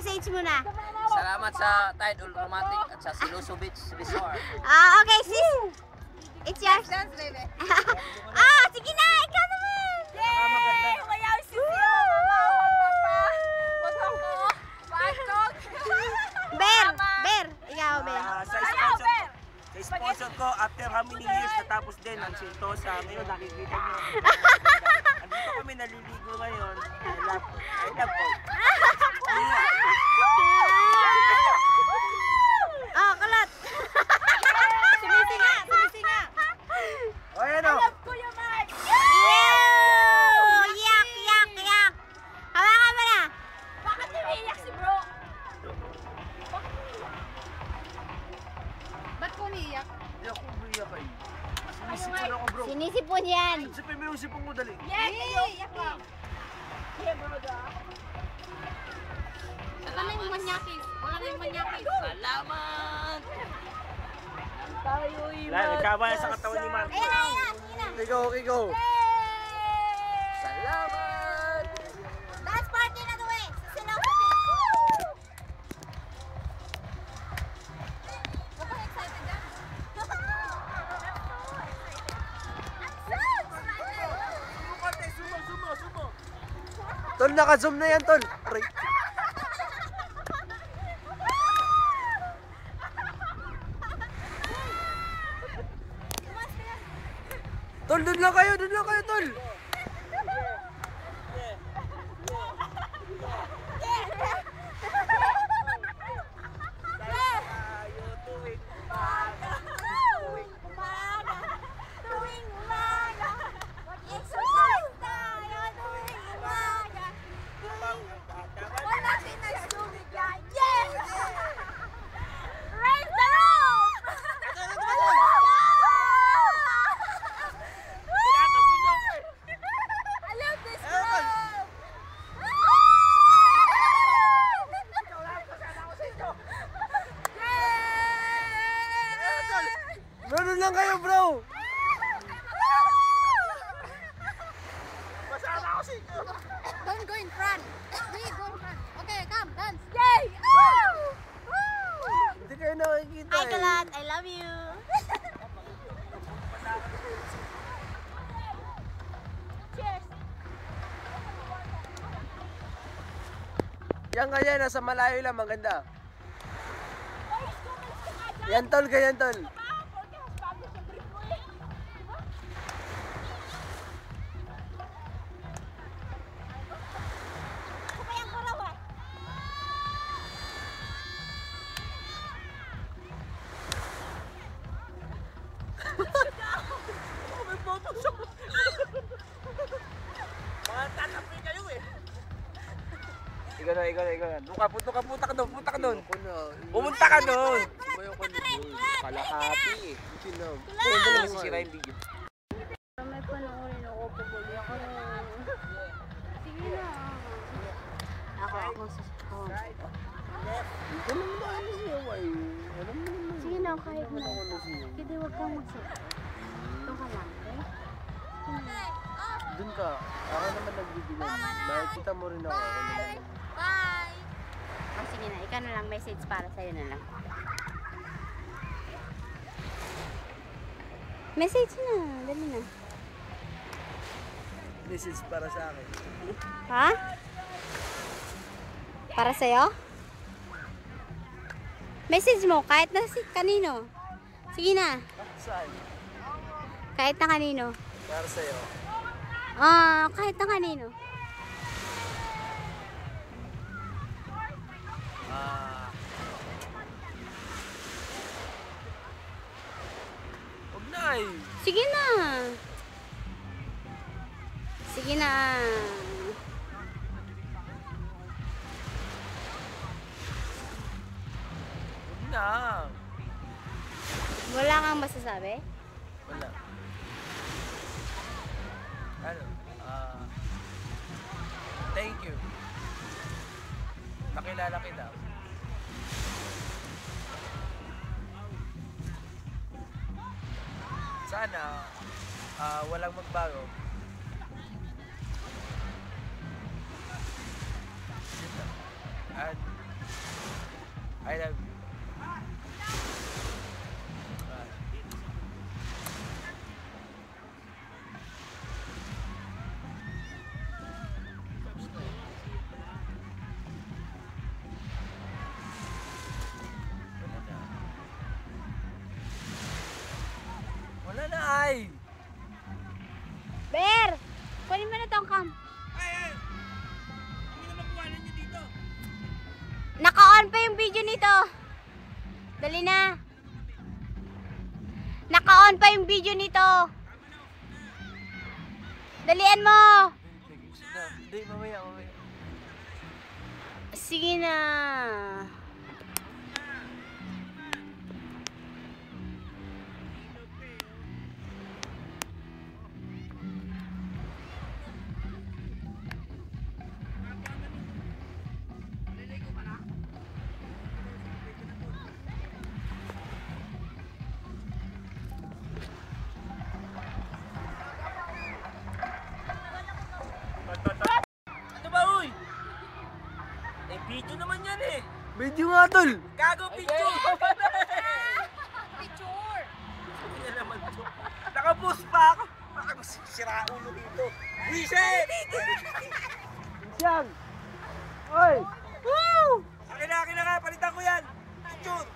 message mo na. Salamat sa Tide Ultramatic at sa Siloso Beach Resort. Okay, sis. It's yours. Dance, baby. Sige na. Ikaw naman. Yay! Humayaw si Sia. Ber. Ikaw, Ber. Sa sponsor ko, after how many years natapos din ang Sentosa. Ngayon, nakikita nyo. Andito kami naliligo ngayon. I love po. Kalat. Sumisinga. O, yan o. Yak. Hawakan mo na. Bakit umiiyak si bro? Ba't ko umiiyak? Hindi ako umiyak kayo. Sinisipon ako, bro. Sinisipon yan. Sipin mo yung sipon mo, dali. Iyak ka. Wala na yung manyakis. Salamat! Nagkabaya sa katawan ni Marco. Sige na. Ikaw. Salamat! Dance party na to eh. Susunod. Tol, naka-zoom na yan, Tol. Aray. Tol, doon lang kayo, Tol. Doon lang kayo, bro. Don't go in front. We go in front. Okay, come, dance. Hindi kayo nakikita Hi, Kalat. I love you. Cheers. Yan kaya, nasa malayo lang, maganda. Yan, Tol, ganyan, Tol. Ikaw na. Punta ka doon. Pumunta ka doon. Kalahati eh. Hindi na masisira yung video. May panoorin ako. Paguli ako. Sige na. Ako susunod. Ano mo na siya, ay? Sige na, kahit na. Hindi, huwag kang magsuot. Ito ka lang, okay? Doon ka. Ako naman nagbibigay. Nakikita mo rin ako. Bye. Sige na, ikaw na lang. Message para sa'yo na lang. Message na. Dali na. Message para sa akin. Ha? Para sa'yo? Message mo, kahit na kanino. Sige na. Saan? Kahit na kanino. Para sa'yo. Kahit na kanino. Huwag na eh. Sige na. Sige na. Huwag na. Wala kang masasabi? Wala. Ano? Thank you. Nakilala kita. Sana walang magbago. At I love you. Wala na ay. Bear! Kunin mo na tong cam. Ay! Hindi na makuwanan niyo dito. Naka-on pa yung video nito. Dali na. Naka-on pa yung video nito. Dalian mo. Hindi, mamaya. Sige na. Ano ba, uy? Eh, video naman yan eh. Video nga, tol. Gago, video. Picture. Hindi na naman to. Nakapost pa ako. Baka sira ulo dito. Wiset! Siyang. Oy. Akin na nga. Palitan ko yan. Picture.